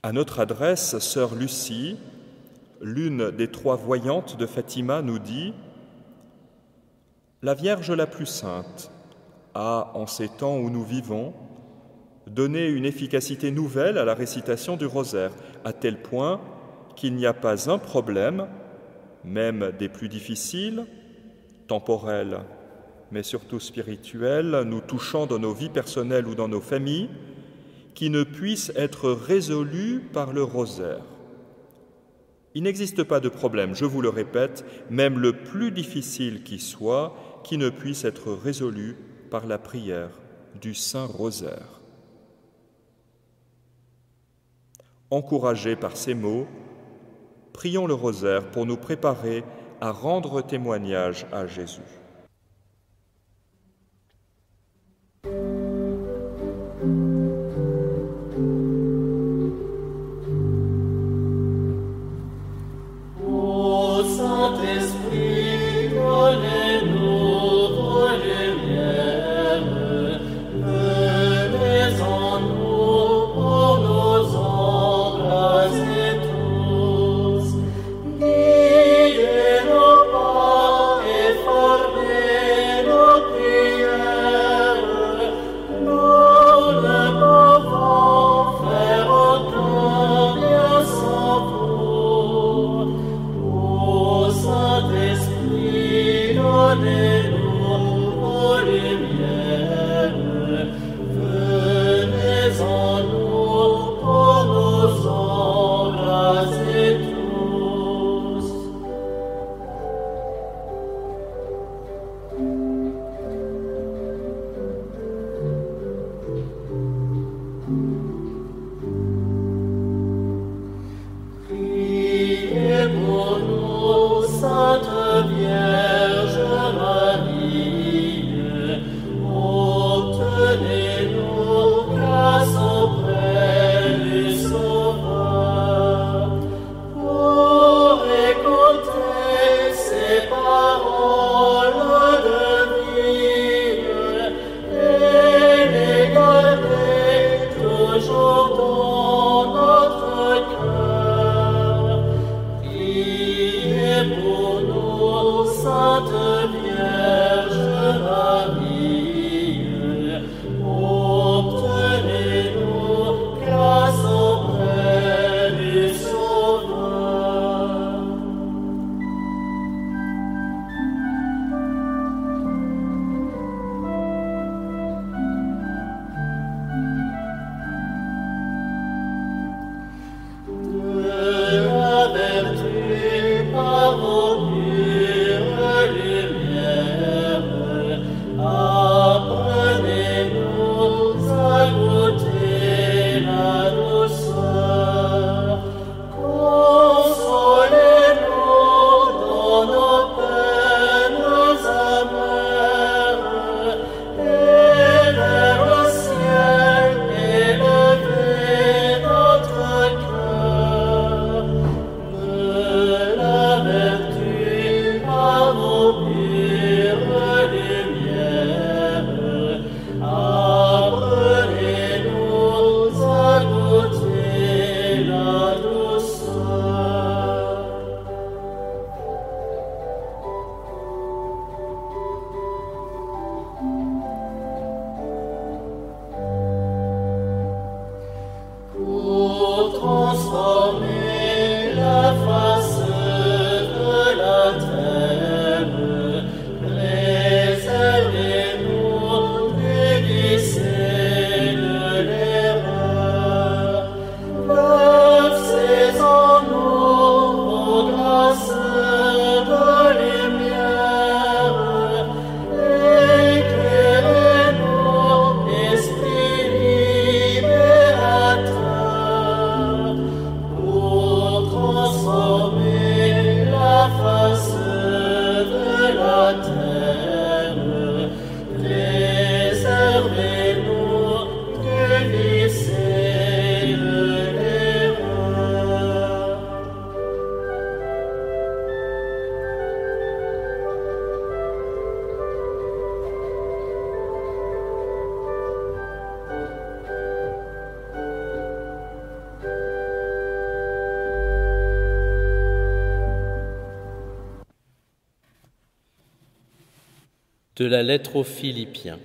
À notre adresse, sœur Lucie, l'une des 3 voyantes de Fatima, nous dit « La Vierge la plus sainte a, en ces temps où nous vivons, donné une efficacité nouvelle à la récitation du rosaire, à tel point qu'il n'y a pas un problème, même des plus difficiles, temporels, mais surtout spirituels, nous touchant dans nos vies personnelles ou dans nos familles, qui ne puisse être résolu par le rosaire. Il n'existe pas de problème, je vous le répète, même le plus difficile qui soit, qui ne puisse être résolu par la prière du Saint Rosaire. » Encouragés par ces mots, prions le rosaire pour nous préparer à rendre témoignage à Jésus. De la lettre aux Philippiens.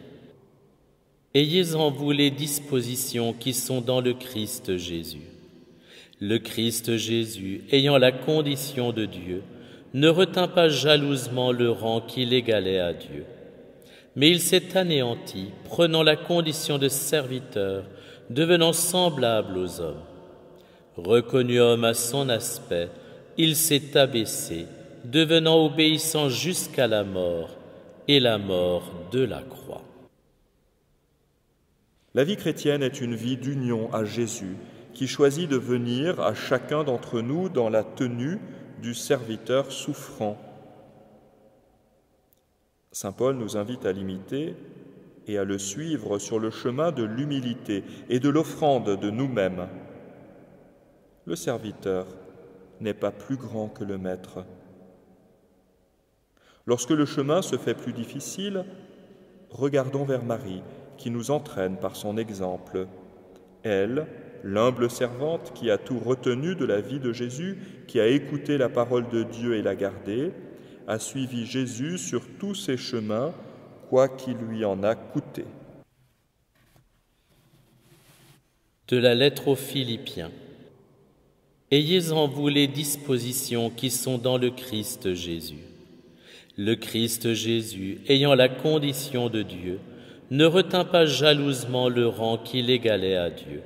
Ayez en vous les dispositions qui sont dans le Christ Jésus. Le Christ Jésus, ayant la condition de Dieu, ne retint pas jalousement le rang qui l'égalait à Dieu. Mais il s'est anéanti, prenant la condition de serviteur, devenant semblable aux hommes. Reconnu homme à son aspect, il s'est abaissé, devenant obéissant jusqu'à la mort, et la mort de la croix. La vie chrétienne est une vie d'union à Jésus, qui choisit de venir à chacun d'entre nous dans la tenue du serviteur souffrant. Saint Paul nous invite à l'imiter et à le suivre sur le chemin de l'humilité et de l'offrande de nous-mêmes. Le serviteur n'est pas plus grand que le maître. Lorsque le chemin se fait plus difficile, regardons vers Marie, qui nous entraîne par son exemple. Elle, l'humble servante qui a tout retenu de la vie de Jésus, qui a écouté la parole de Dieu et l'a gardée, a suivi Jésus sur tous ses chemins, quoi qu'il lui en a coûté. De la lettre aux Philippiens. Ayez en vous les dispositions qui sont dans le Christ Jésus. Le Christ Jésus, ayant la condition de Dieu, ne retint pas jalousement le rang qui l'égalait à Dieu.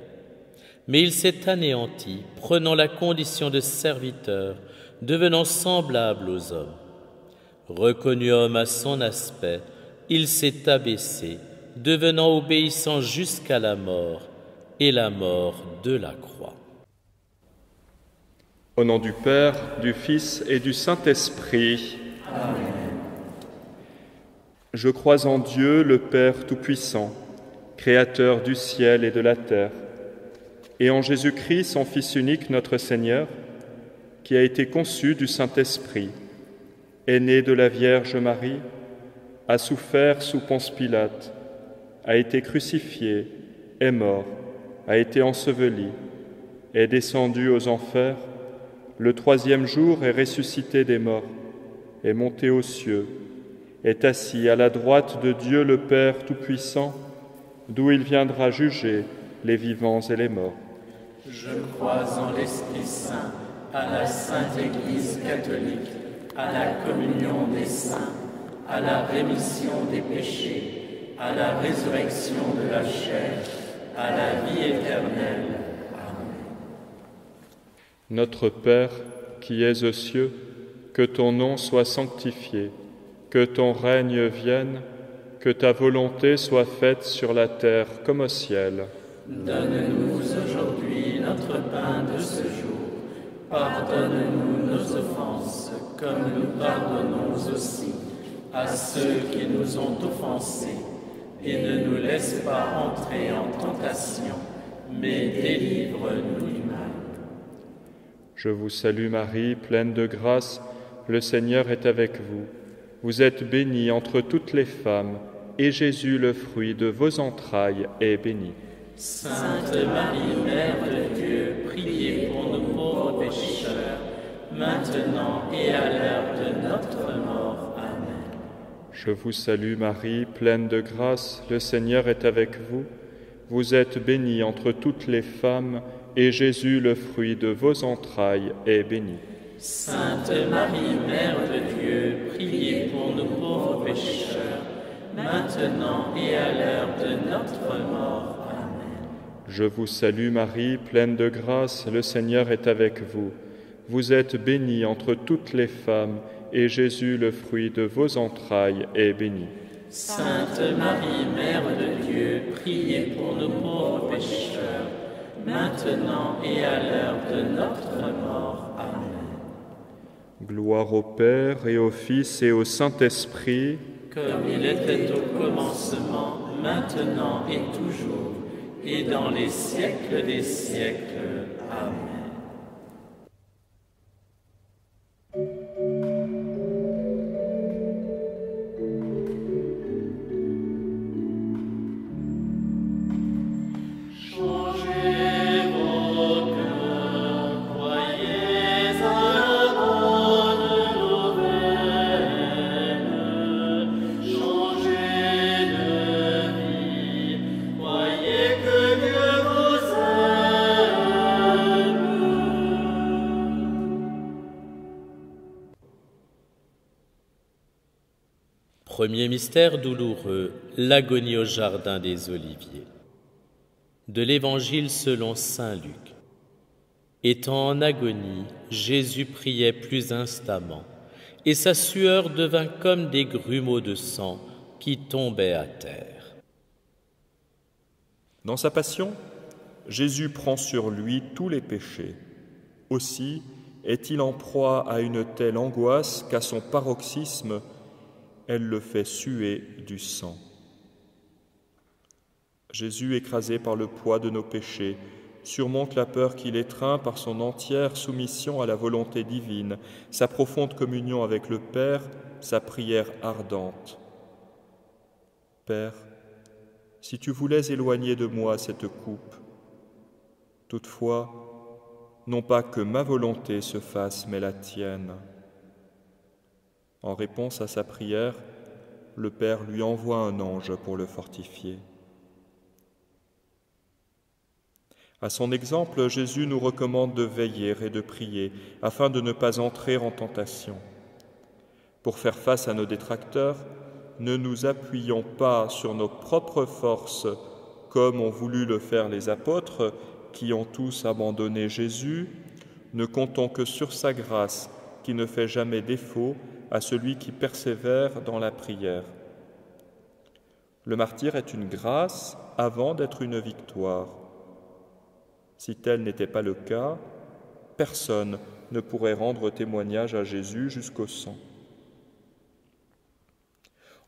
Mais il s'est anéanti, prenant la condition de serviteur, devenant semblable aux hommes. Reconnu homme à son aspect, il s'est abaissé, devenant obéissant jusqu'à la mort, et la mort de la croix. Au nom du Père, du Fils et du Saint-Esprit. Amen. Je crois en Dieu, le Père Tout-Puissant, Créateur du ciel et de la terre, et en Jésus-Christ, son Fils unique, notre Seigneur, qui a été conçu du Saint-Esprit, est né de la Vierge Marie, a souffert sous Ponce Pilate, a été crucifié, est mort, a été enseveli, est descendu aux enfers, le troisième jour est ressuscité des morts, est monté aux cieux, est assis à la droite de Dieu le Père Tout-Puissant, d'où il viendra juger les vivants et les morts. Je crois en l'Esprit Saint, à la Sainte Église catholique, à la communion des saints, à la rémission des péchés, à la résurrection de la chair, à la vie éternelle. Amen. Notre Père, qui es aux cieux, que ton nom soit sanctifié, que ton règne vienne, que ta volonté soit faite sur la terre comme au ciel. Donne-nous aujourd'hui notre pain de ce jour. Pardonne-nous nos offenses, comme nous pardonnons aussi à ceux qui nous ont offensés. Et ne nous laisse pas entrer en tentation, mais délivre-nous du mal. Je vous salue Marie, pleine de grâce, le Seigneur est avec vous. Vous êtes bénie entre toutes les femmes, et Jésus, le fruit de vos entrailles, est béni. Sainte Marie, Mère de Dieu, priez pour nous pauvres pécheurs, maintenant et à l'heure de notre mort. Amen. Je vous salue Marie, pleine de grâce, le Seigneur est avec vous. Vous êtes bénie entre toutes les femmes, et Jésus, le fruit de vos entrailles, est béni. Sainte Marie, Mère de Dieu, priez pour nous pauvres pécheurs, maintenant et à l'heure de notre mort. Amen. Je vous salue Marie, pleine de grâce, le Seigneur est avec vous. Vous êtes bénie entre toutes les femmes, et Jésus, le fruit de vos entrailles, est béni. Sainte Marie, Mère de Dieu, priez pour nous pauvres pécheurs, maintenant et à l'heure de notre mort. Amen. Gloire au Père et au Fils et au Saint-Esprit, comme il était au commencement, maintenant et toujours, et dans les siècles des siècles. Amen. Changez Premier mystère douloureux, l'agonie au jardin des Oliviers. De l'Évangile selon saint Luc. Étant en agonie, Jésus priait plus instamment, et sa sueur devint comme des grumeaux de sang qui tombaient à terre. Dans sa passion, Jésus prend sur lui tous les péchés. Aussi est-il en proie à une telle angoisse qu'à son paroxysme, elle le fait suer du sang. Jésus, écrasé par le poids de nos péchés, surmonte la peur qu'il étreint par son entière soumission à la volonté divine, sa profonde communion avec le Père, sa prière ardente. Père, si tu voulais éloigner de moi cette coupe, toutefois, non pas que ma volonté se fasse, mais la tienne. En réponse à sa prière, le Père lui envoie un ange pour le fortifier. À son exemple, Jésus nous recommande de veiller et de prier afin de ne pas entrer en tentation. Pour faire face à nos détracteurs, ne nous appuyons pas sur nos propres forces comme ont voulu le faire les apôtres qui ont tous abandonné Jésus. Ne comptons que sur sa grâce qui ne fait jamais défaut à celui qui persévère dans la prière. Le martyre est une grâce avant d'être une victoire. Si tel n'était pas le cas, personne ne pourrait rendre témoignage à Jésus jusqu'au sang.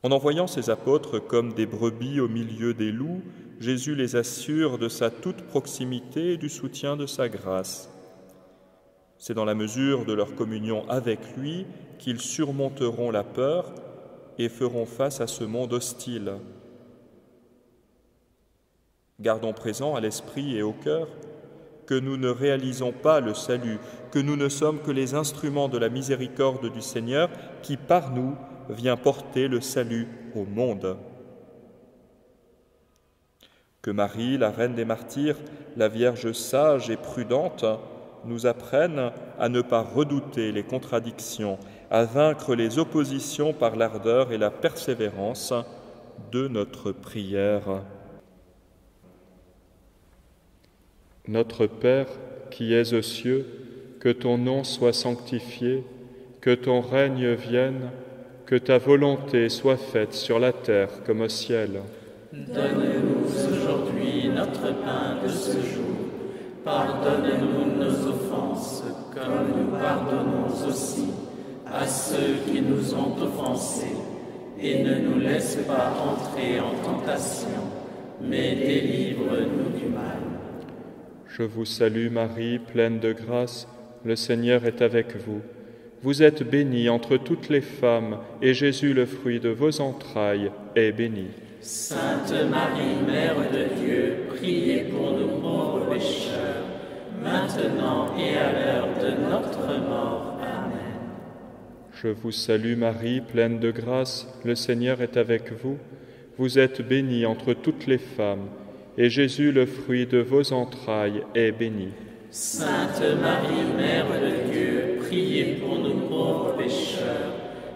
En envoyant ses apôtres comme des brebis au milieu des loups, Jésus les assure de sa toute proximité et du soutien de sa grâce. C'est dans la mesure de leur communion avec lui qu'ils surmonteront la peur et feront face à ce monde hostile. Gardons présent à l'esprit et au cœur que nous ne réalisons pas le salut, que nous ne sommes que les instruments de la miséricorde du Seigneur qui, par nous, vient porter le salut au monde. Que Marie, la reine des martyrs, la Vierge sage et prudente, nous apprenne à ne pas redouter les contradictions, à vaincre les oppositions par l'ardeur et la persévérance de notre prière. Notre Père, qui es aux cieux, que ton nom soit sanctifié, que ton règne vienne, que ta volonté soit faite sur la terre comme au ciel. Donne-nous aujourd'hui notre pain de ce jour. Pardonne-nous nos offenses, comme nous pardonnons aussi à ceux qui nous ont offensés. Et ne nous laisse pas entrer en tentation, mais délivre-nous du mal. Je vous salue Marie, pleine de grâce, le Seigneur est avec vous. Vous êtes bénie entre toutes les femmes, et Jésus, le fruit de vos entrailles, est béni. Sainte Marie, Mère de Dieu, priez pour nous pauvres pécheurs, maintenant et à l'heure de notre mort. Amen. Je vous salue Marie, pleine de grâce, le Seigneur est avec vous. Vous êtes bénie entre toutes les femmes, et Jésus, le fruit de vos entrailles, est béni. Sainte Marie, Mère de Dieu, priez pour nous pauvres pécheurs,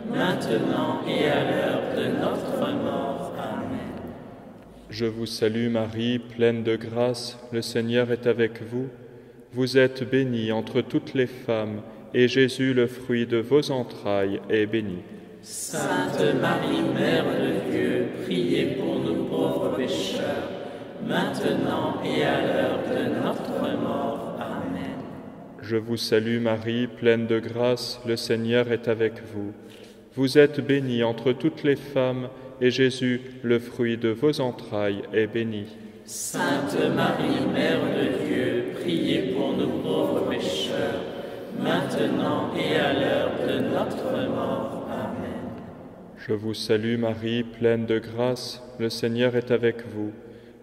maintenant et à l'heure de notre mort. Amen. Je vous salue Marie, pleine de grâce, le Seigneur est avec vous. Vous êtes bénie entre toutes les femmes, et Jésus, le fruit de vos entrailles, est béni. Sainte Marie, Mère de Dieu, priez pour nous pauvres pécheurs, maintenant et à l'heure de notre mort. Amen. Je vous salue Marie, pleine de grâce, le Seigneur est avec vous. Vous êtes bénie entre toutes les femmes, et Jésus, le fruit de vos entrailles, est béni. Sainte Marie, Mère de Dieu, priez pour nous pauvres pécheurs, maintenant et à l'heure de notre mort. Amen. Je vous salue Marie, pleine de grâce, le Seigneur est avec vous.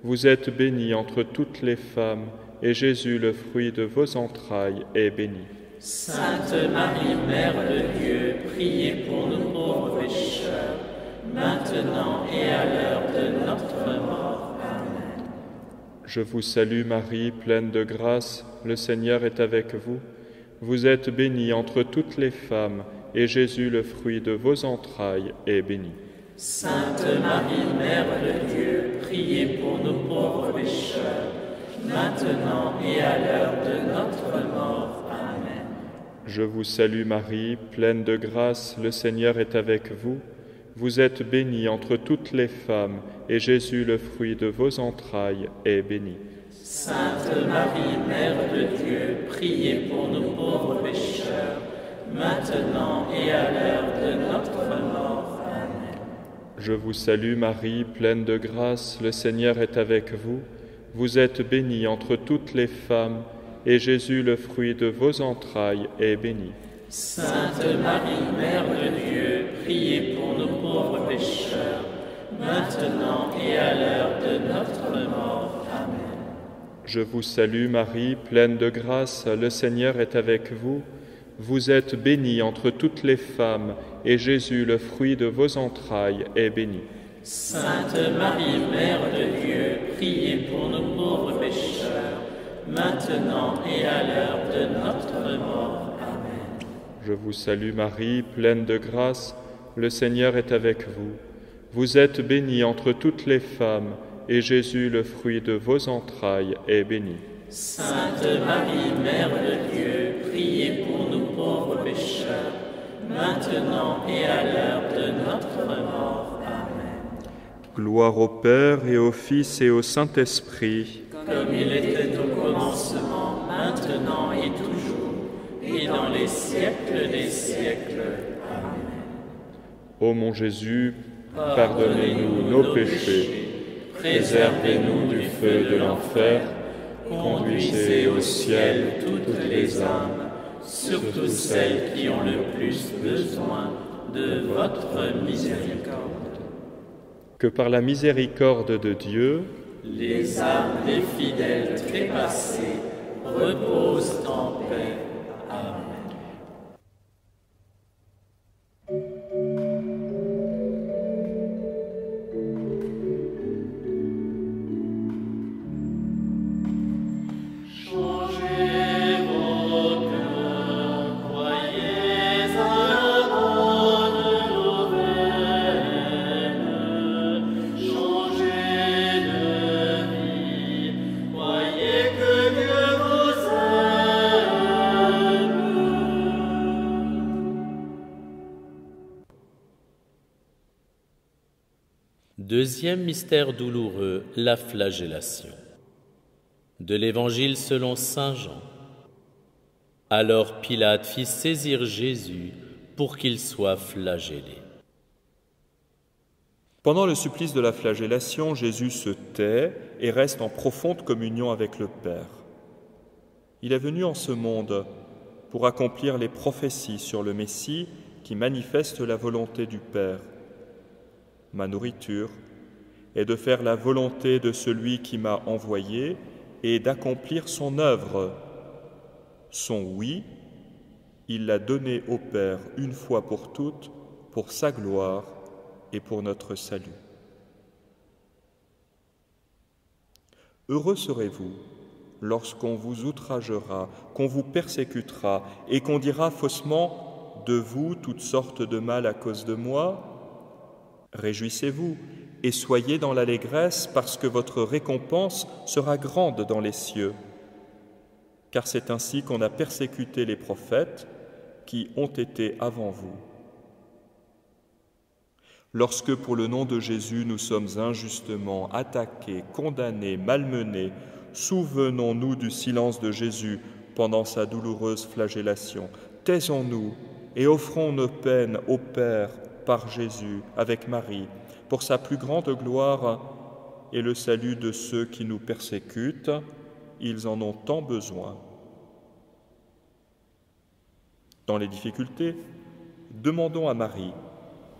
Vous êtes bénie entre toutes les femmes, et Jésus, le fruit de vos entrailles, est béni. Sainte Marie, Mère de Dieu, priez pour nous pauvres pécheurs, maintenant et à l'heure de notre mort. Amen. Je vous salue Marie, pleine de grâce, le Seigneur est avec vous. Vous êtes bénie entre toutes les femmes, et Jésus, le fruit de vos entrailles, est béni. Sainte Marie, Mère de Dieu, priez pour nous pauvres pécheurs, maintenant et à l'heure de notre mort. Amen. Je vous salue Marie, pleine de grâce, le Seigneur est avec vous. Vous êtes bénie entre toutes les femmes, et Jésus, le fruit de vos entrailles, est béni. Sainte Marie, Mère de Dieu, priez pour nous pauvres pécheurs, maintenant et à l'heure de notre mort. Amen. Je vous salue Marie, pleine de grâce, le Seigneur est avec vous. Vous êtes bénie entre toutes les femmes, et Jésus, le fruit de vos entrailles, est béni. Sainte Marie, Mère de Dieu, priez pour nous pauvres pécheurs, maintenant et à l'heure de notre mort. Amen. Je vous salue Marie, pleine de grâce, le Seigneur est avec vous. Vous êtes bénie entre toutes les femmes, et Jésus, le fruit de vos entrailles, est béni. Sainte Marie, Mère de Dieu, priez pour nous pauvres pécheurs, maintenant et à l'heure de notre mort. Amen. Je vous salue Marie, pleine de grâce, le Seigneur est avec vous. Vous êtes bénie entre toutes les femmes, et Jésus, le fruit de vos entrailles, est béni. Sainte Marie, Mère de Dieu, priez pour nous pauvres pécheurs, maintenant et à l'heure de notre mort. Amen. Gloire au Père et au Fils et au Saint-Esprit. Comme il était au commencement, maintenant et toujours, et dans les siècles des siècles. Amen. Ô mon Jésus, pardonnez-nous nos péchés, préservez-nous du feu de l'enfer, conduisez au ciel toutes les âmes, surtout celles qui ont le plus besoin de votre miséricorde. que par la miséricorde de Dieu, les âmes des fidèles trépassés reposent en paix. Amen. Deuxième mystère douloureux, la flagellation. De l'Évangile selon saint Jean. Alors Pilate fit saisir Jésus pour qu'il soit flagellé. pendant le supplice de la flagellation, Jésus se tait et reste en profonde communion avec le Père. Il est venu en ce monde pour accomplir les prophéties sur le Messie qui manifeste la volonté du Père. Ma nourriture est de faire la volonté de celui qui m'a envoyé et d'accomplir son œuvre. Son oui, il l'a donné au Père une fois pour toutes, pour sa gloire et pour notre salut. Heureux serez-vous lorsqu'on vous outragera, qu'on vous persécutera et qu'on dira faussement de vous toutes sortes de mal à cause de moi. Réjouissez-vous et soyez dans l'allégresse parce que votre récompense sera grande dans les cieux. Car c'est ainsi qu'on a persécuté les prophètes qui ont été avant vous. Lorsque pour le nom de Jésus nous sommes injustement attaqués, condamnés, malmenés, souvenons-nous du silence de Jésus pendant sa douloureuse flagellation. Taisons-nous et offrons nos peines au Père par Jésus avec Marie, pour sa plus grande gloire et le salut de ceux qui nous persécutent. Ils en ont tant besoin. Dans les difficultés, demandons à Marie,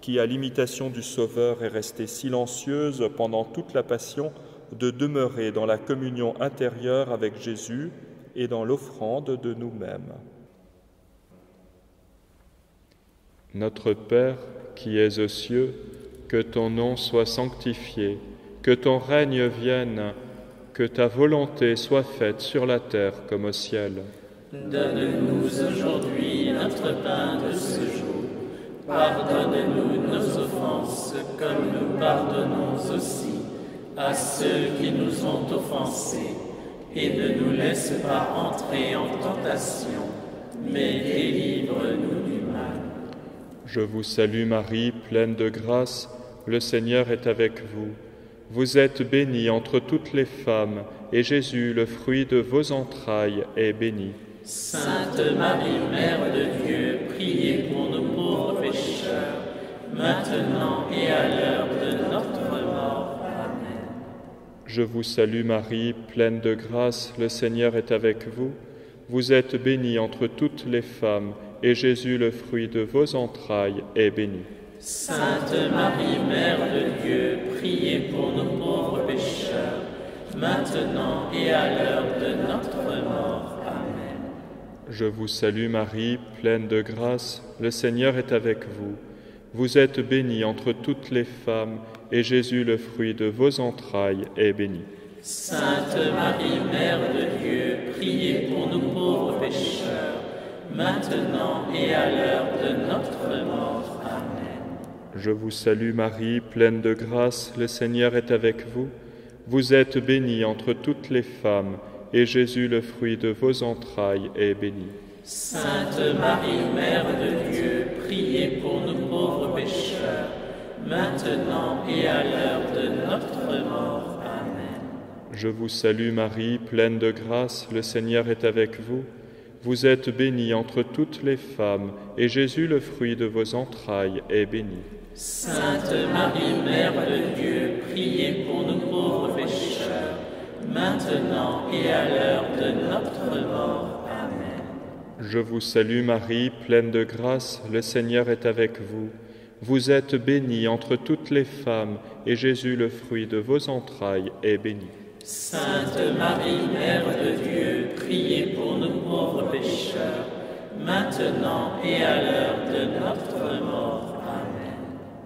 qui, à l'imitation du Sauveur, est restée silencieuse pendant toute la Passion, de demeurer dans la communion intérieure avec Jésus et dans l'offrande de nous-mêmes. Notre Père, qui es aux cieux, que ton nom soit sanctifié, que ton règne vienne, que ta volonté soit faite sur la terre comme au ciel. Donne-nous aujourd'hui notre pain de ce jour. Pardonne-nous nos offenses, comme nous pardonnons aussi à ceux qui nous ont offensés. Et ne nous laisse pas entrer en tentation, mais délivre-nous du mal. Je vous salue Marie, pleine de grâce, le Seigneur est avec vous. Vous êtes bénie entre toutes les femmes, et Jésus, le fruit de vos entrailles, est béni. Sainte Marie, Mère de Dieu, priez pour nous pauvres pécheurs, maintenant et à l'heure de notre mort. Amen. Je vous salue Marie, pleine de grâce, le Seigneur est avec vous. Vous êtes bénie entre toutes les femmes, et Jésus, le fruit de vos entrailles, est béni. Sainte Marie, Mère de Dieu, priez pour nous pauvres pécheurs, maintenant et à l'heure de notre mort. Amen. Je vous salue Marie, pleine de grâce, le Seigneur est avec vous. Vous êtes bénie entre toutes les femmes, et Jésus, le fruit de vos entrailles, est béni. Sainte Marie, Mère de Dieu, priez pour nous pauvres pécheurs, maintenant et à l'heure de notre mort. Amen. Je vous salue Marie, pleine de grâce, le Seigneur est avec vous. Vous êtes bénie entre toutes les femmes, et Jésus, le fruit de vos entrailles, est béni. Sainte Marie, Mère de Dieu, priez pour nous pauvres pécheurs, maintenant et à l'heure de notre mort. Amen. Je vous salue Marie, pleine de grâce, le Seigneur est avec vous. Vous êtes bénie entre toutes les femmes, et Jésus, le fruit de vos entrailles, est béni. Sainte Marie, Mère de Dieu, priez pour nous pauvres pécheurs, maintenant et à l'heure de notre mort. Amen. Je vous salue Marie, pleine de grâce, le Seigneur est avec vous. Vous êtes bénie entre toutes les femmes, et Jésus, le fruit de vos entrailles, est béni. Sainte Marie, Mère de Dieu, priez pour nous pauvres pécheurs, maintenant et à l'heure de notre mort. Amen.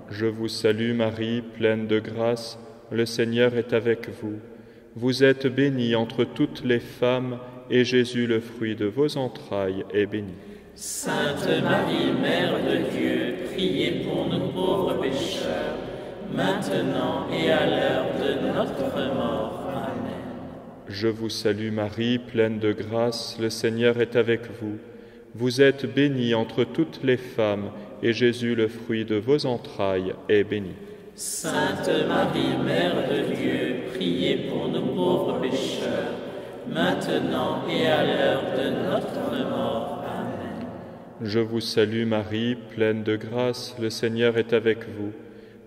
Je vous salue Marie, pleine de grâce, le Seigneur est avec vous. Vous êtes bénie entre toutes les femmes, et Jésus, le fruit de vos entrailles, est béni. Sainte Marie, Mère de Dieu, priez pour nous pauvres pécheurs, maintenant et à l'heure de notre mort. Amen. Je vous salue Marie, pleine de grâce, le Seigneur est avec vous. Vous êtes bénie entre toutes les femmes, et Jésus, le fruit de vos entrailles, est béni. Sainte Marie, Mère de Dieu, priez pour nous pauvres pécheurs, maintenant et à l'heure de notre mort. Amen. Je vous salue Marie, pleine de grâce, le Seigneur est avec vous.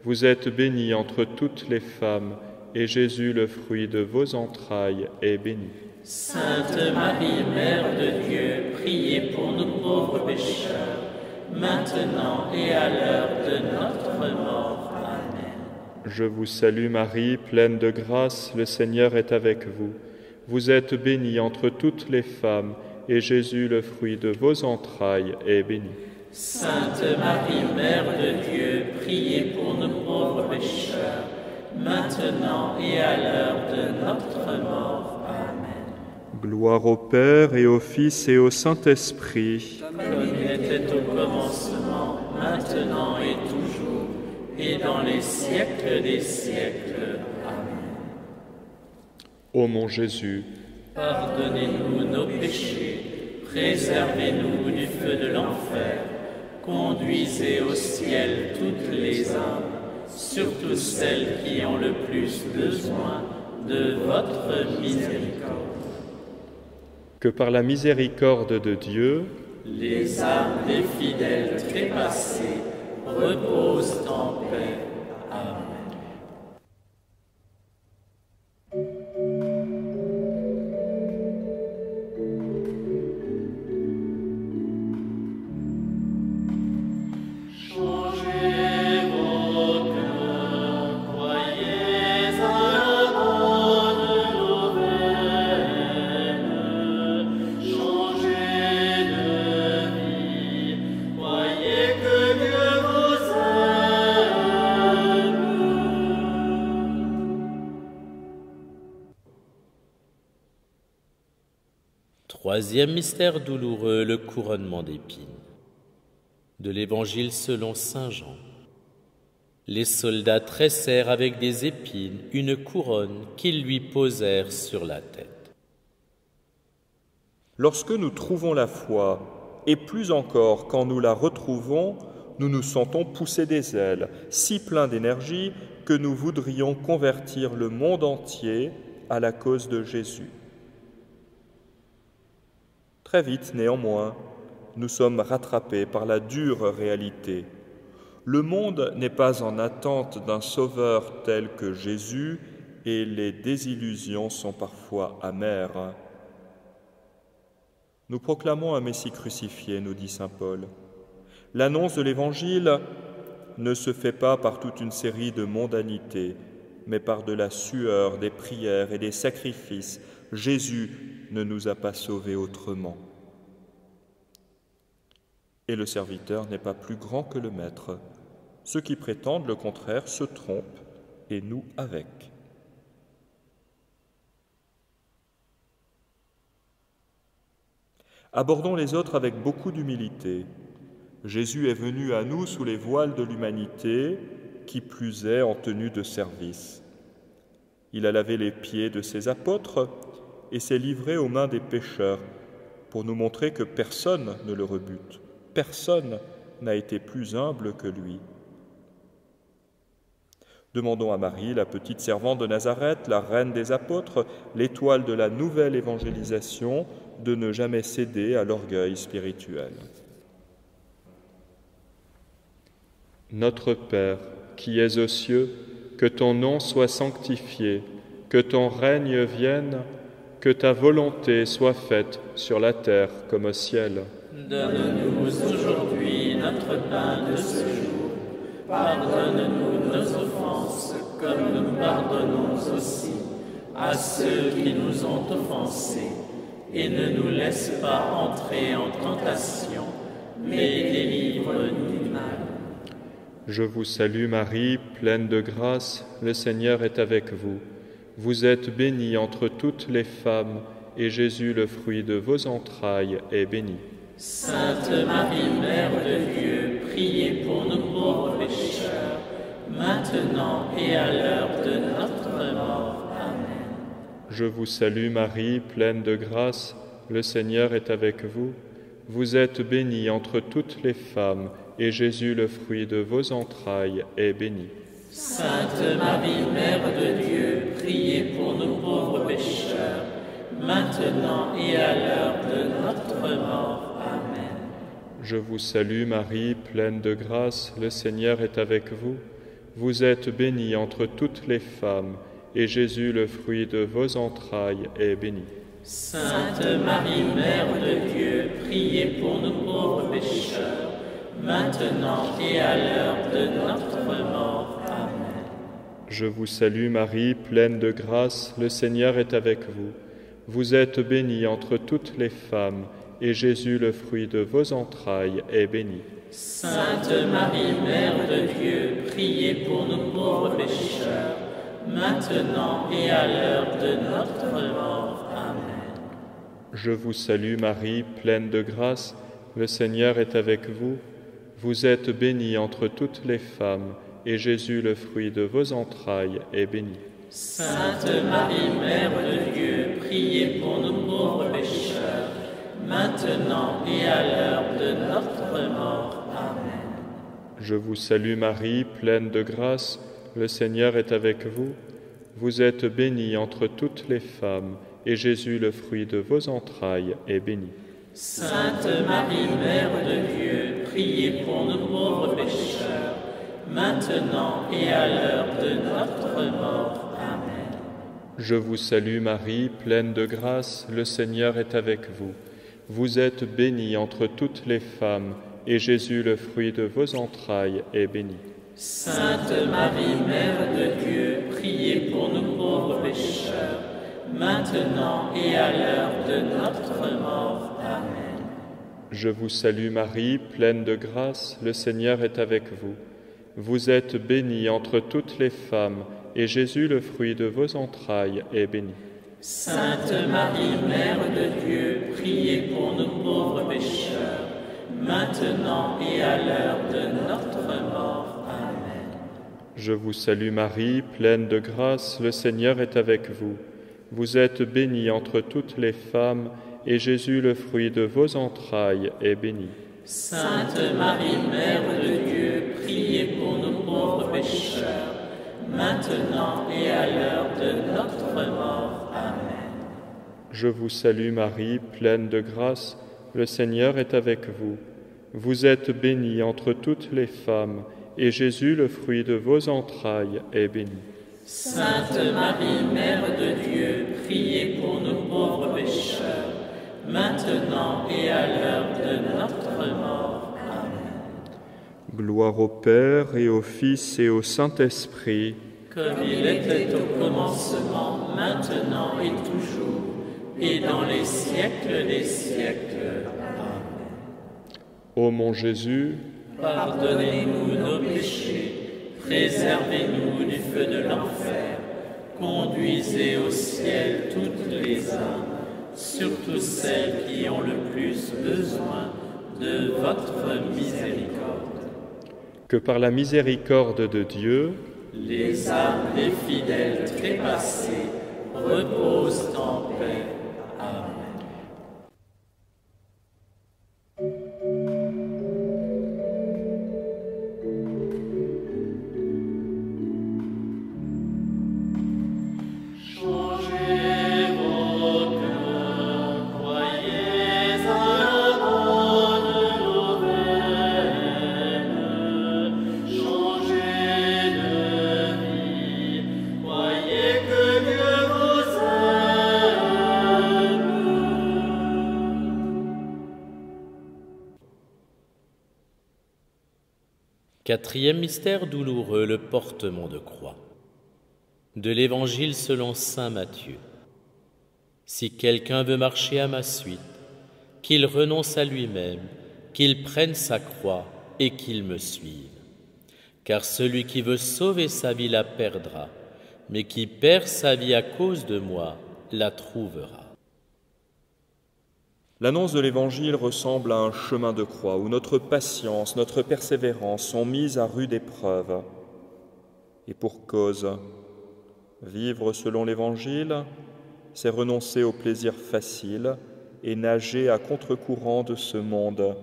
Vous êtes bénie entre toutes les femmes, et Jésus, le fruit de vos entrailles, est béni. Sainte Marie, Mère de Dieu, priez pour nous pauvres pécheurs, maintenant et à l'heure de notre mort. Amen. Je vous salue Marie, pleine de grâce, le Seigneur est avec vous. Vous êtes bénie entre toutes les femmes, et Jésus, le fruit de vos entrailles, est béni. Sainte Marie, Mère de Dieu, priez pour nous pauvres pécheurs, maintenant et à l'heure de notre mort. Amen. Gloire au Père et au Fils et au Saint-Esprit. Comme il était au commencement, maintenant et toujours, et dans les siècles des siècles. Amen. Ô mon Jésus, pardonnez-nous nos péchés, préservez-nous du feu de l'enfer, conduisez au ciel toutes les âmes, surtout celles qui ont le plus besoin de votre miséricorde. que par la miséricorde de Dieu, les âmes des fidèles trépassés reposent en paix. Amen. Troisième mystère douloureux, le couronnement d'épines. De l'Évangile selon saint Jean. Les soldats tressèrent avec des épines une couronne qu'ils lui posèrent sur la tête. Lorsque nous trouvons la foi, et plus encore quand nous la retrouvons, nous nous sentons pousser des ailes, si pleins d'énergie que nous voudrions convertir le monde entier à la cause de Jésus. Très vite, néanmoins, nous sommes rattrapés par la dure réalité. Le monde n'est pas en attente d'un sauveur tel que Jésus et les désillusions sont parfois amères. Nous proclamons un Messie crucifié, nous dit saint Paul. L'annonce de l'Évangile ne se fait pas par toute une série de mondanités, mais par de la sueur, des prières et des sacrifices. Jésus ne nous a pas sauvés autrement. Et le serviteur n'est pas plus grand que le maître. Ceux qui prétendent le contraire se trompent, et nous avec. Abordons les autres avec beaucoup d'humilité. Jésus est venu à nous sous les voiles de l'humanité, qui plus est en tenue de service. Il a lavé les pieds de ses apôtres et s'est livré aux mains des pécheurs pour nous montrer que personne ne le rebute. Personne n'a été plus humble que lui. Demandons à Marie, la petite servante de Nazareth, la reine des apôtres, l'étoile de la nouvelle évangélisation, de ne jamais céder à l'orgueil spirituel. Notre Père, qui es aux cieux, que ton nom soit sanctifié, que ton règne vienne, que ta volonté soit faite sur la terre comme au ciel. Donne-nous aujourd'hui notre pain de ce jour. Pardonne-nous nos offenses, comme nous pardonnons aussi à ceux qui nous ont offensés. Et ne nous laisse pas entrer en tentation, mais délivre-nous du mal. Je vous salue Marie, pleine de grâce, le Seigneur est avec vous. Vous êtes bénie entre toutes les femmes, et Jésus, le fruit de vos entrailles, est béni. Sainte Marie, Mère de Dieu, priez pour nous pauvres pécheurs, maintenant et à l'heure de notre mort. Amen. Je vous salue Marie, pleine de grâce, le Seigneur est avec vous. Vous êtes bénie entre toutes les femmes, et Jésus, le fruit de vos entrailles, est béni. Sainte Marie, Mère de Dieu, priez pour nous pauvres pécheurs, maintenant et à l'heure de notre mort. Amen. Je vous salue Marie, pleine de grâce, le Seigneur est avec vous. Vous êtes bénie entre toutes les femmes, et Jésus, le fruit de vos entrailles, est béni. Sainte Marie, Mère de Dieu, priez pour nous pauvres pécheurs, maintenant et à l'heure de notre mort. Amen. Je vous salue Marie, pleine de grâce, le Seigneur est avec vous. Vous êtes bénie entre toutes les femmes, et Jésus, le fruit de vos entrailles, est béni. Sainte Marie, Mère de Dieu, priez pour nous pauvres pécheurs, maintenant et à l'heure de notre mort. Amen. Je vous salue Marie, pleine de grâce, le Seigneur est avec vous. Vous êtes bénie entre toutes les femmes, et Jésus, le fruit de vos entrailles, est béni. Sainte Marie, Mère de Dieu, priez pour nous pauvres pécheurs, maintenant et à l'heure de notre mort. Amen. Je vous salue Marie, pleine de grâce, le Seigneur est avec vous. Vous êtes bénie entre toutes les femmes, et Jésus, le fruit de vos entrailles, est béni. Sainte Marie, Mère de Dieu, priez pour nous pauvres pécheurs, maintenant et à l'heure de notre mort. Amen. Je vous salue Marie, pleine de grâce, le Seigneur est avec vous. Vous êtes bénie entre toutes les femmes, et Jésus, le fruit de vos entrailles, est béni. Sainte Marie, Mère de Dieu, priez pour nous pauvres pécheurs, maintenant et à l'heure de notre mort. Amen. Je vous salue Marie, pleine de grâce, le Seigneur est avec vous. Vous êtes bénie entre toutes les femmes, et Jésus, le fruit de vos entrailles, est béni. Sainte Marie, Mère de Dieu, priez pour nous pauvres pécheurs, maintenant et à l'heure de notre mort. Amen. Je vous salue Marie, pleine de grâce, le Seigneur est avec vous. Vous êtes bénie entre toutes les femmes, et Jésus, le fruit de vos entrailles, est béni. Sainte Marie, Mère de Dieu, priez pour nous pauvres pécheurs, maintenant et à l'heure de notre mort. Amen. Je vous salue Marie, pleine de grâce, le Seigneur est avec vous. Vous êtes bénie entre toutes les femmes, et Jésus, le fruit de vos entrailles, est béni. Sainte Marie, Mère de Dieu, priez pour nous pauvres pécheurs, maintenant et à l'heure de notre mort. Amen. Gloire au Père et au Fils et au Saint-Esprit. Comme il était au commencement, maintenant et toujours, et dans les siècles des siècles. Amen. Ô mon Jésus, pardonnez-nous nos péchés, préservez-nous du feu de l'enfer, conduisez au ciel toutes les âmes, surtout celles qui ont le plus besoin de votre miséricorde. Que par la miséricorde de Dieu, les âmes des fidèles trépassés reposent en paix. Amen. Quatrième mystère douloureux, le portement de croix. De l'Évangile selon saint Matthieu. Si quelqu'un veut marcher à ma suite, qu'il renonce à lui-même, qu'il prenne sa croix et qu'il me suive. Car celui qui veut sauver sa vie la perdra, mais qui perd sa vie à cause de moi la trouvera. L'annonce de l'Évangile ressemble à un chemin de croix où notre patience, notre persévérance sont mises à rude épreuve. Et pour cause, vivre selon l'Évangile, c'est renoncer aux plaisirs faciles et nager à contre-courant de ce monde.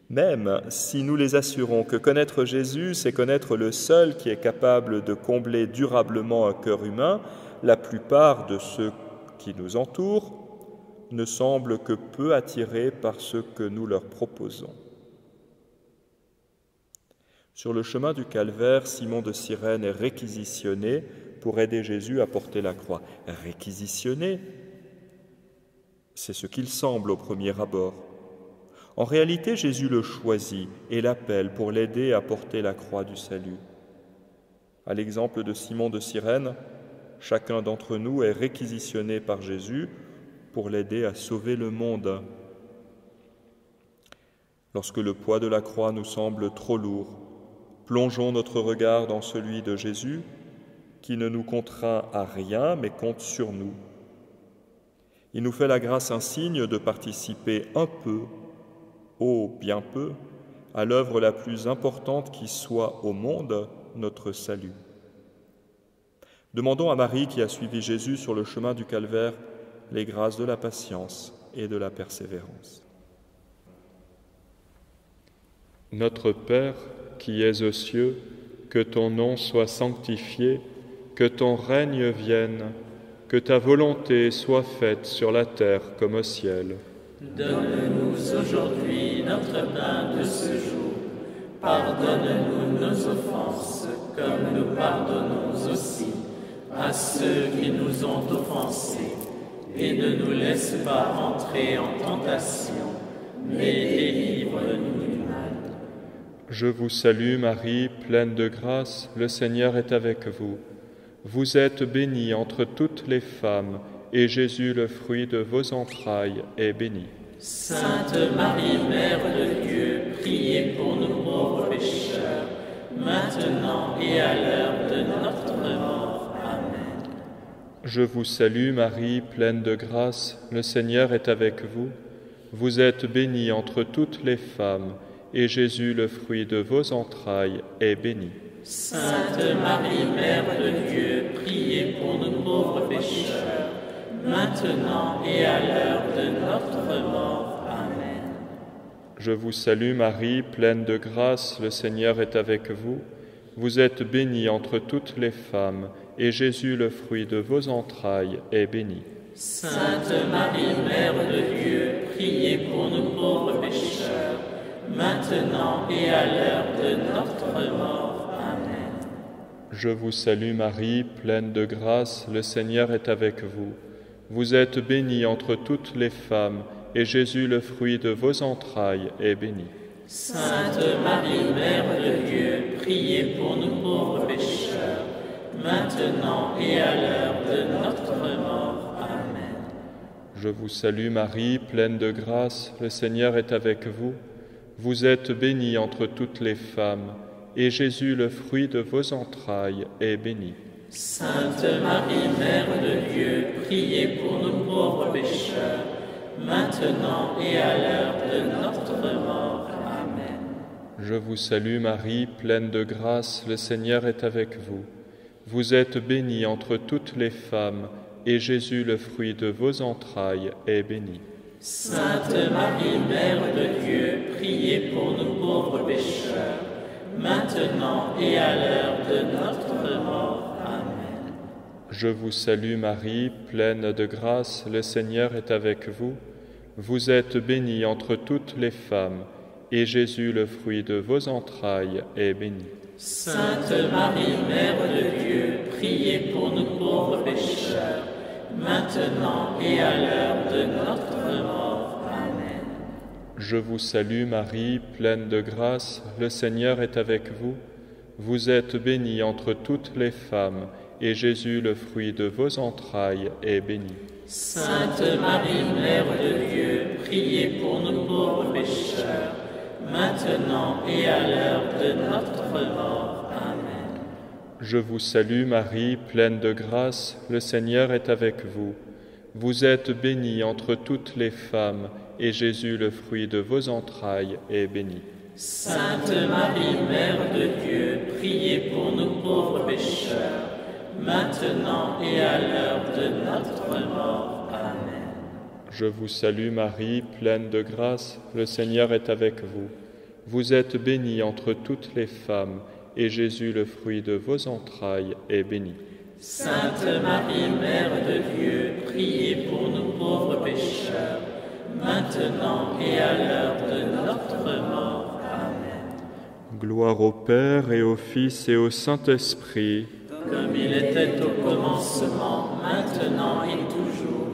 Même si nous les assurons que connaître Jésus, c'est connaître le seul qui est capable de combler durablement un cœur humain, la plupart de ceux qui nous entourent ne semblent que peu attirés par ce que nous leur proposons. Sur le chemin du Calvaire, Simon de Cyrène est réquisitionné pour aider Jésus à porter la croix. Réquisitionné, c'est ce qu'il semble au premier abord. En réalité, Jésus le choisit et l'appelle pour l'aider à porter la croix du salut. À l'exemple de Simon de Cyrène, chacun d'entre nous est réquisitionné par Jésus pour l'aider à sauver le monde. Lorsque le poids de la croix nous semble trop lourd, plongeons notre regard dans celui de Jésus, qui ne nous contraint à rien, mais compte sur nous. Il nous fait la grâce insigne de participer un peu, oh bien peu, à l'œuvre la plus importante qui soit au monde, notre salut. Demandons à Marie, qui a suivi Jésus sur le chemin du Calvaire, les grâces de la patience et de la persévérance. Notre Père, qui es aux cieux, que ton nom soit sanctifié, que ton règne vienne, que ta volonté soit faite sur la terre comme au ciel. Donne-nous aujourd'hui notre pain de ce jour. Pardonne-nous nos offenses, comme nous pardonnons aussi à ceux qui nous ont offensés. Et ne nous laisse pas entrer en tentation, mais délivre-nous du mal. Je vous salue Marie, pleine de grâce, le Seigneur est avec vous. Vous êtes bénie entre toutes les femmes, et Jésus, le fruit de vos entrailles, est béni. Sainte Marie, Mère de Dieu, priez pour nous pauvres pécheurs, maintenant et à l'heure de notre mort. Amen. Je vous salue Marie, pleine de grâce, le Seigneur est avec vous. Vous êtes bénie entre toutes les femmes, et Jésus, le fruit de vos entrailles, est béni. Sainte Marie, Mère de Dieu, priez pour nous pauvres pécheurs, maintenant et à l'heure de notre mort. Amen. Je vous salue Marie, pleine de grâce, le Seigneur est avec vous. Vous êtes bénie entre toutes les femmes, et Jésus, le fruit de vos entrailles, est béni. Sainte Marie, Mère de Dieu, priez pour nous pauvres pécheurs, maintenant et à l'heure de notre mort. Amen. Je vous salue Marie, pleine de grâce, le Seigneur est avec vous. Vous êtes bénie entre toutes les femmes, et Jésus, le fruit de vos entrailles, est béni. Sainte Marie, Mère de Dieu, priez pour nous pauvres pécheurs, maintenant et à l'heure de notre mort. Amen. Je vous salue Marie, pleine de grâce, le Seigneur est avec vous. Vous êtes bénie entre toutes les femmes, et Jésus, le fruit de vos entrailles, est béni. Sainte Marie, Mère de Dieu, priez pour nous pauvres pécheurs, maintenant et à l'heure de notre mort. Amen. Je vous salue Marie, pleine de grâce, le Seigneur est avec vous. Vous êtes bénie entre toutes les femmes, et Jésus, le fruit de vos entrailles, est béni. Sainte Marie, Mère de Dieu, priez pour nous pauvres pécheurs, maintenant et à l'heure de notre mort. Amen. Je vous salue Marie, pleine de grâce, le Seigneur est avec vous. Vous êtes bénie entre toutes les femmes, et Jésus, le fruit de vos entrailles, est béni. Sainte Marie, Mère de Dieu, priez pour nous pauvres pécheurs, maintenant et à l'heure de notre mort. Amen. Je vous salue Marie, pleine de grâce, le Seigneur est avec vous. Vous êtes bénie entre toutes les femmes, et Jésus, le fruit de vos entrailles, est béni. Sainte Marie, Mère de Dieu, priez pour nous pauvres pécheurs, maintenant et à l'heure de notre mort. Amen. Je vous salue Marie, pleine de grâce, le Seigneur est avec vous. Vous êtes bénie entre toutes les femmes, et Jésus, le fruit de vos entrailles, est béni. Sainte Marie, Mère de Dieu, priez pour nous pauvres pécheurs, maintenant et à l'heure de notre mort. Amen. Je vous salue Marie, pleine de grâce, le Seigneur est avec vous. Vous êtes bénie entre toutes les femmes, et Jésus, le fruit de vos entrailles, est béni. Sainte Marie, Mère de Dieu, priez pour nous pauvres pécheurs, maintenant et à l'heure de notre mort. Amen. Gloire au Père et au Fils et au Saint-Esprit, comme il était au commencement, maintenant et toujours,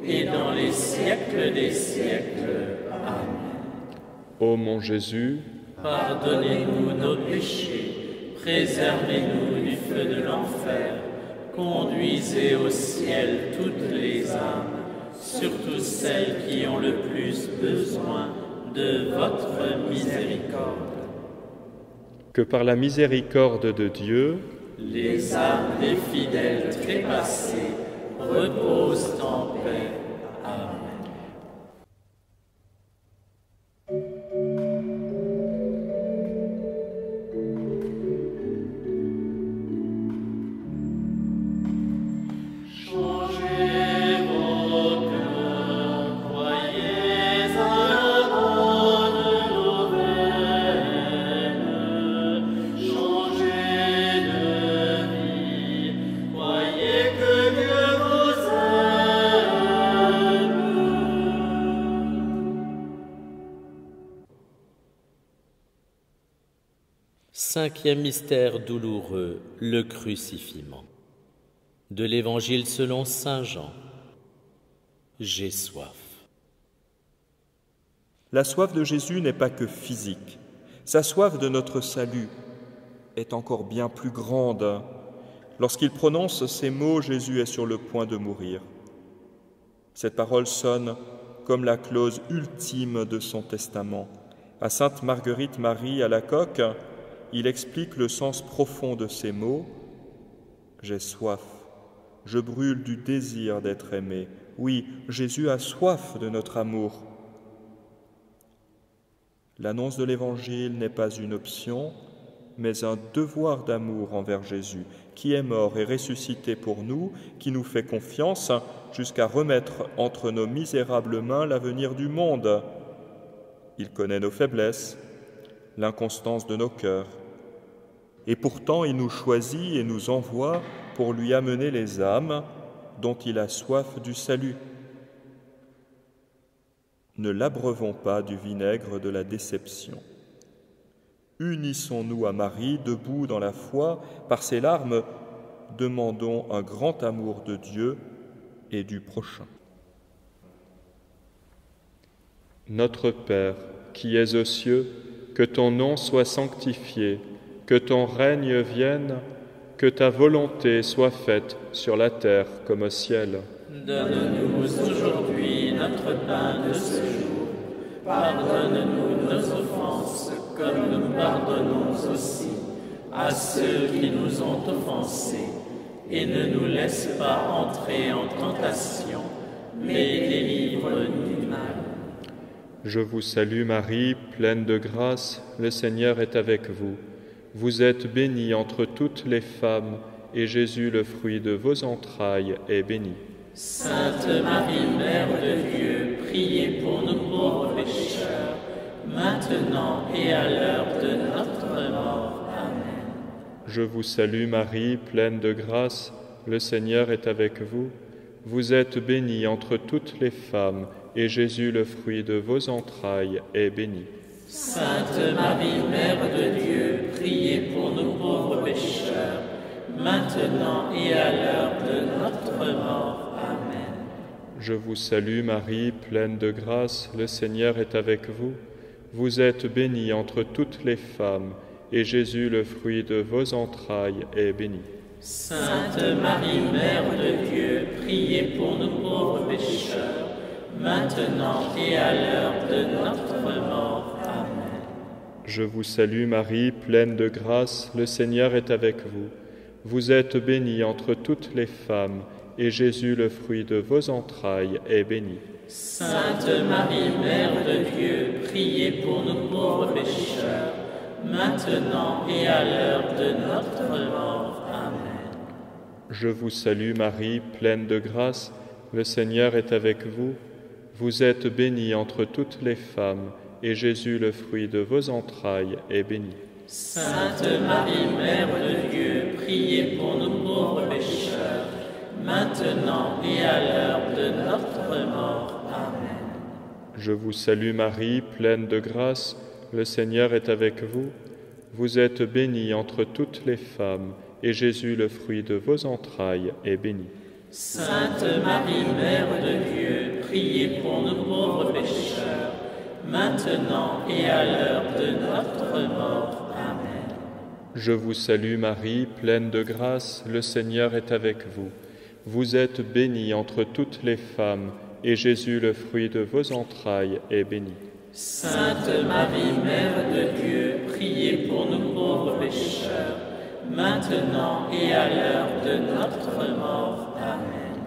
et dans les siècles des siècles. Amen. Ô mon Jésus, pardonnez-nous nos péchés, préservez-nous du feu de l'enfer, conduisez au ciel toutes les âmes, surtout celles qui ont le plus besoin de votre miséricorde. que par la miséricorde de Dieu, les âmes des fidèles trépassés reposent en paix. Amen. Cinquième mystère douloureux, le crucifixion. De l'Évangile selon saint Jean. J'ai soif. la soif de Jésus n'est pas que physique. Sa soif de notre salut est encore bien plus grande. Lorsqu'il prononce ces mots, Jésus est sur le point de mourir. Cette parole sonne comme la clause ultime de son testament. À Sainte Marguerite Marie Alacoque, il explique le sens profond de ces mots. « J'ai soif, je brûle du désir d'être aimé. » Oui, Jésus a soif de notre amour. L'annonce de l'Évangile n'est pas une option, mais un devoir d'amour envers Jésus, qui est mort et ressuscité pour nous, qui nous fait confiance jusqu'à remettre entre nos misérables mains l'avenir du monde. Il connaît nos faiblesses, l'inconstance de nos cœurs. Et pourtant, il nous choisit et nous envoie pour lui amener les âmes dont il a soif du salut. Ne l'abreuvons pas du vinaigre de la déception. Unissons-nous à Marie, debout dans la foi, par ses larmes, demandons un grand amour de Dieu et du prochain. Notre Père, qui es aux cieux, que ton nom soit sanctifié, que ton règne vienne, que ta volonté soit faite sur la terre comme au ciel. Donne-nous aujourd'hui notre pain de ce jour. Pardonne-nous nos offenses, comme nous pardonnons aussi à ceux qui nous ont offensés. Et ne nous laisse pas entrer en tentation, mais délivre-nous du mal. Je vous salue Marie, pleine de grâce, le Seigneur est avec vous. Vous êtes bénie entre toutes les femmes, et Jésus, le fruit de vos entrailles, est béni. Sainte Marie, Mère de Dieu, priez pour nous pauvres pécheurs, maintenant et à l'heure de notre mort. Amen. Je vous salue Marie, pleine de grâce, le Seigneur est avec vous. Vous êtes bénie entre toutes les femmes, et Jésus, le fruit de vos entrailles, est béni. Sainte Marie, Mère de Dieu, priez pour nous pauvres pécheurs, maintenant et à l'heure de notre mort. Amen. Je vous salue Marie, pleine de grâce, le Seigneur est avec vous. Vous êtes bénie entre toutes les femmes, et Jésus, le fruit de vos entrailles, est béni. Sainte Marie, Mère de Dieu, priez pour nous pauvres pécheurs, maintenant et à l'heure de notre mort. Amen. Je vous salue Marie, pleine de grâce, le Seigneur est avec vous. Vous êtes bénie entre toutes les femmes, et Jésus, le fruit de vos entrailles, est béni. Sainte Marie, Mère de Dieu, priez pour nous pauvres pécheurs, maintenant et à l'heure de notre mort. Amen. Je vous salue Marie, pleine de grâce, le Seigneur est avec vous. Vous êtes bénie entre toutes les femmes, et Jésus, le fruit de vos entrailles, est béni. Sainte Marie, Mère de Dieu, priez pour nous pauvres pécheurs, maintenant et à l'heure de notre mort. Amen. Je vous salue Marie, pleine de grâce, le Seigneur est avec vous. Vous êtes bénie entre toutes les femmes, et Jésus, le fruit de vos entrailles, est béni. Sainte Marie, Mère de Dieu, priez pour nous pauvres pécheurs, maintenant et à l'heure de notre mort. Amen. Je vous salue Marie, pleine de grâce, le Seigneur est avec vous. Vous êtes bénie entre toutes les femmes, et Jésus, le fruit de vos entrailles, est béni. Sainte Marie, Mère de Dieu, priez pour nous pauvres pécheurs, maintenant et à l'heure de notre mort. Amen.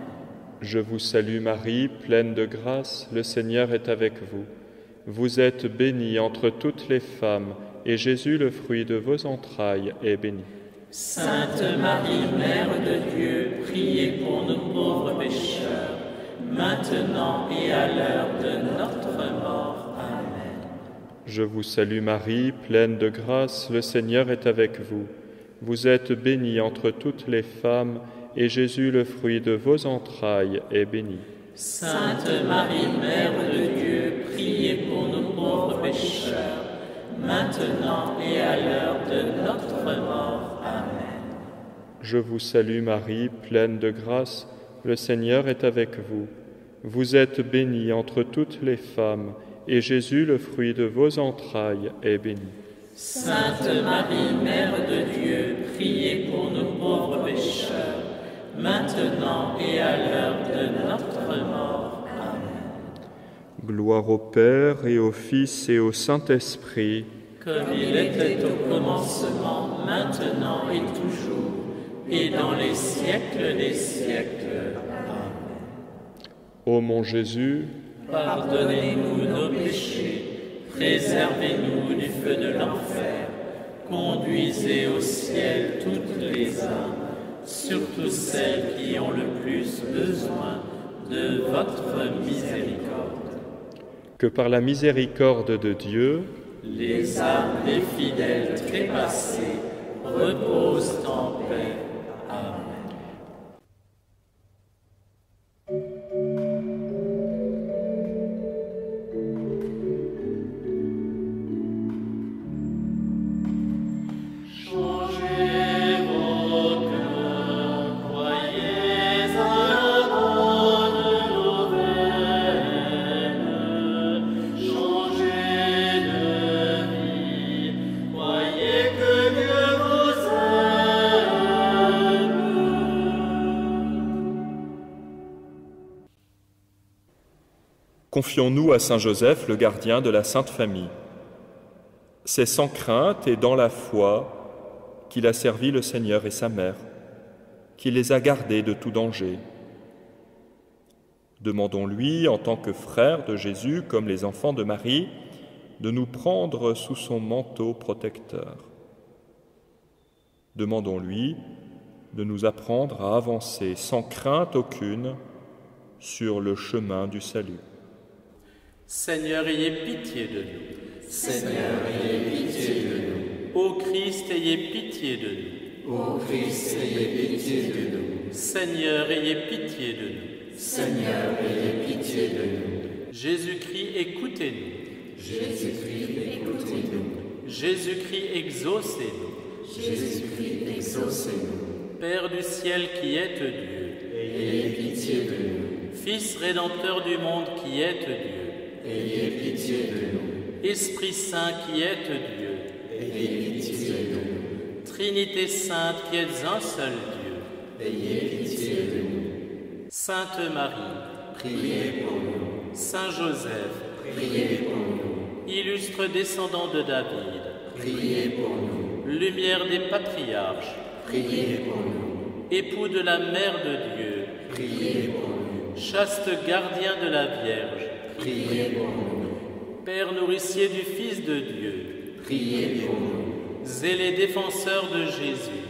Je vous salue Marie, pleine de grâce, le Seigneur est avec vous. Vous êtes bénie entre toutes les femmes, et Jésus, le fruit de vos entrailles, est béni. Sainte Marie, Mère de Dieu, priez pour nous pauvres pécheurs, maintenant et à l'heure de notre mort. Amen. Je vous salue Marie, pleine de grâce, le Seigneur est avec vous. Vous êtes bénie entre toutes les femmes, et Jésus, le fruit de vos entrailles, est béni. Sainte Marie, Mère de Dieu, priez pour nous pauvres pécheurs, maintenant et à l'heure de notre mort. Amen. Je vous salue Marie, pleine de grâce, le Seigneur est avec vous. Vous êtes bénie entre toutes les femmes, et Jésus, le fruit de vos entrailles, est béni. Sainte Marie, Mère de Dieu, priez pour nous pauvres pécheurs, maintenant et à l'heure de notre mort. Amen. Gloire au Père et au Fils et au Saint-Esprit, comme il était au commencement, maintenant et toujours, et dans les siècles des siècles. Amen. Ô mon Jésus, pardonnez-nous nos péchés, préservez-nous du feu de l'enfer, conduisez au ciel toutes les âmes, surtout celles qui ont le plus besoin de votre miséricorde. Que par la miséricorde de Dieu, les âmes des fidèles trépassés reposent en paix. Amen. Confions-nous à Saint Joseph, le gardien de la Sainte Famille. C'est sans crainte et dans la foi qu'il a servi le Seigneur et sa mère, qu'il les a gardés de tout danger. Demandons-lui, en tant que frère de Jésus, comme les enfants de Marie, de nous prendre sous son manteau protecteur. Demandons-lui de nous apprendre à avancer sans crainte aucune sur le chemin du salut. Seigneur, ayez pitié de nous. Seigneur, ayez pitié de nous. Ô Christ, ayez pitié de nous. Ô Christ, ayez pitié de nous. Seigneur, ayez pitié de nous. Seigneur, ayez pitié de nous. Jésus-Christ, écoutez-nous. Jésus-Christ, écoutez-nous. Jésus-Christ, exaucez-nous. Jésus-Christ, exaucez-nous. Père du ciel qui êtes Dieu, ayez pitié de nous. Fils rédempteur du monde qui êtes Dieu, ayez pitié de nous. Esprit Saint qui êtes Dieu, ayez pitié de nous. Trinité Sainte qui êtes un seul Dieu, ayez pitié de nous. Sainte Marie, priez pour nous. Saint Joseph, priez pour nous. Illustre descendant de David, priez pour nous. Lumière des patriarches, priez pour nous. Époux de la Mère de Dieu, priez pour nous. Chaste gardien de la Vierge, priez pour nous. Père nourricier du Fils de Dieu, priez pour nous. Zélé défenseur de Jésus,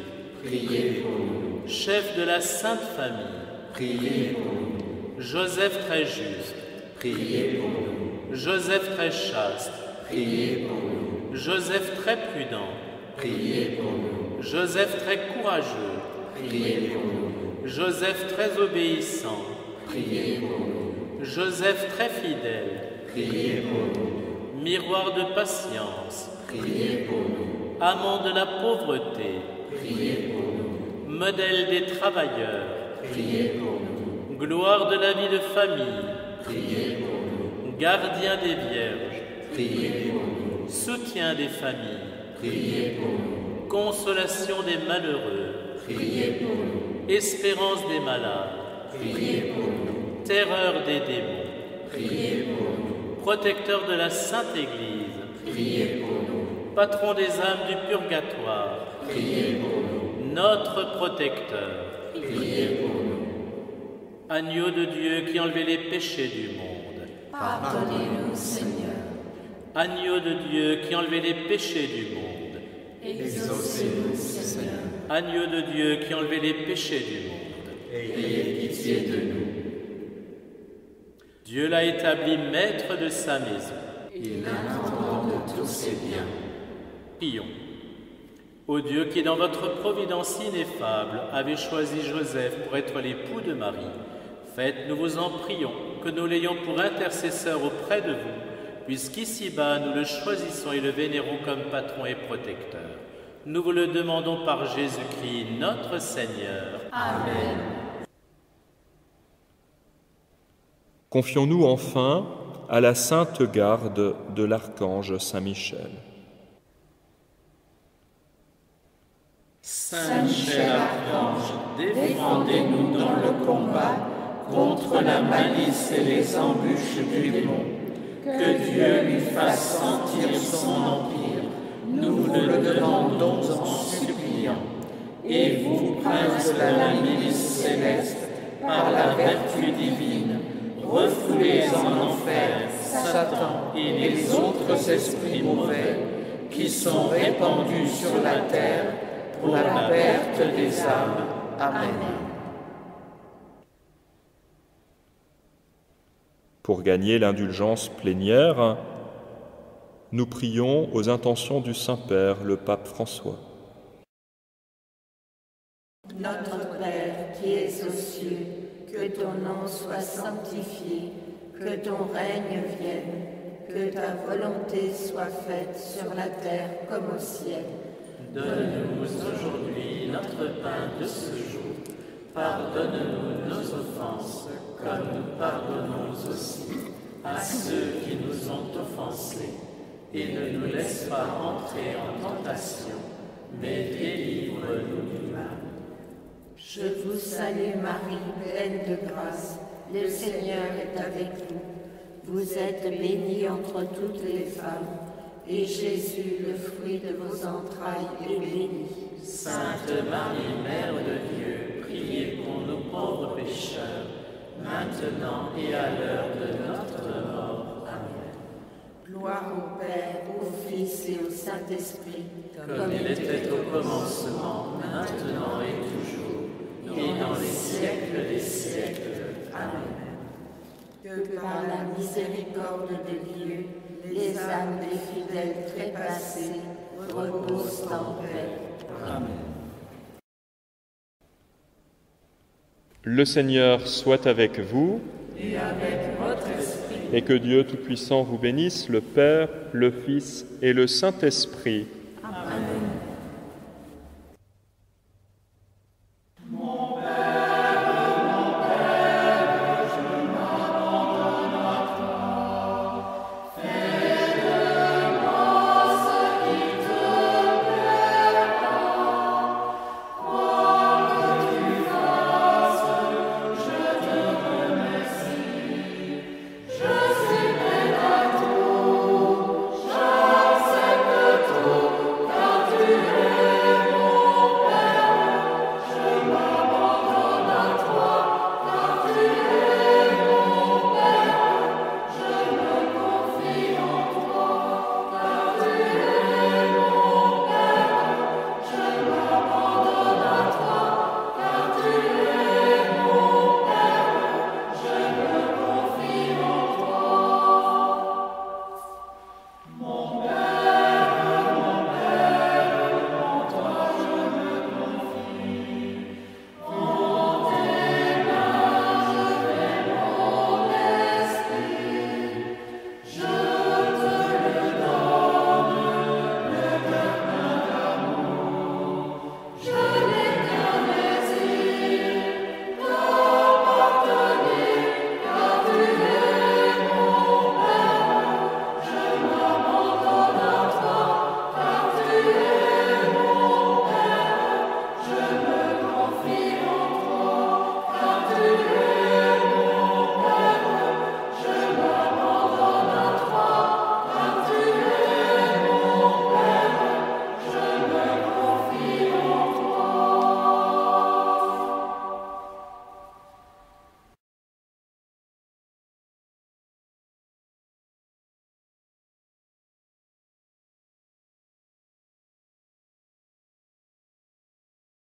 priez pour nous. Chef de la Sainte Famille, priez pour nous. Joseph très juste, priez pour nous. Joseph très chaste, priez pour nous. Joseph très prudent, priez pour nous. Joseph très courageux, priez pour nous. Joseph très obéissant, priez pour nous. Joseph très fidèle, priez pour nous. Miroir de patience, priez pour nous. Amant de la pauvreté, priez pour nous. Modèle des travailleurs, priez pour nous. Gloire de la vie de famille, priez pour nous. Gardien des vierges, priez pour nous. Soutien des familles, priez pour nous. Consolation des malheureux, priez pour nous. Espérance des malades, priez pour nous. Terreur des démons, priez pour nous. Protecteur de la Sainte Église, priez pour nous. Patron des âmes du purgatoire, priez pour nous. Notre protecteur, priez pour nous. Agneau de Dieu qui enlevait les péchés du monde, pardonnez-nous, Seigneur. Agneau de Dieu qui enlevait les péchés du monde, Exaucez-nous, Seigneur. Agneau de Dieu qui enlevait les péchés du monde. Ayez pitié de nous. Dieu l'a établi maître de sa maison. Il l'intendant de tous ses biens. Prions. Ô Dieu qui, dans votre providence ineffable, avez choisi Joseph pour être l'époux de Marie, faites, nous vous en prions, que nous l'ayons pour intercesseur auprès de vous, puisqu'ici-bas nous le choisissons et le vénérons comme patron et protecteur. Nous vous le demandons par Jésus-Christ, notre Seigneur. Amen. Confions-nous enfin à la sainte garde de l'archange Saint Michel. Saint Michel Archange, défendez-nous dans le combat contre la malice et les embûches du démon. Que Dieu lui fasse sentir son empire, nous vous le demandons en suppliant. Et vous, prince de la milice céleste, par la vertu divine, refoulez en enfer Satan et les autres esprits mauvais qui sont répandus sur la terre pour la perte des âmes. Amen. Pour gagner l'indulgence plénière, nous prions aux intentions du Saint-Père, le pape François. Notre Père qui es aux cieux, que ton nom soit sanctifié, que ton règne vienne, que ta volonté soit faite sur la terre comme au ciel. Donne-nous aujourd'hui notre pain de ce jour. Pardonne-nous nos offenses, comme nous pardonnons aussi à ceux qui nous ont offensés. Et ne nous laisse pas entrer en tentation, mais délivre-nous du mal. Je vous salue Marie, pleine de grâce, le Seigneur est avec vous. Vous êtes bénie entre toutes les femmes, et Jésus, le fruit de vos entrailles, est béni. Sainte Marie, Mère de Dieu, priez pour nous pauvres pécheurs, maintenant et à l'heure de notre mort. Amen. Gloire au Père, au Fils et au Saint-Esprit, Comme il était au commencement, maintenant et toujours, et dans les siècles des siècles. Amen. que par la miséricorde de Dieu, les âmes des fidèles trépassés reposent en paix. Amen. Le Seigneur soit avec vous, Et avec votre esprit. et que Dieu Tout-Puissant vous bénisse, le Père, le Fils et le Saint-Esprit. Amen.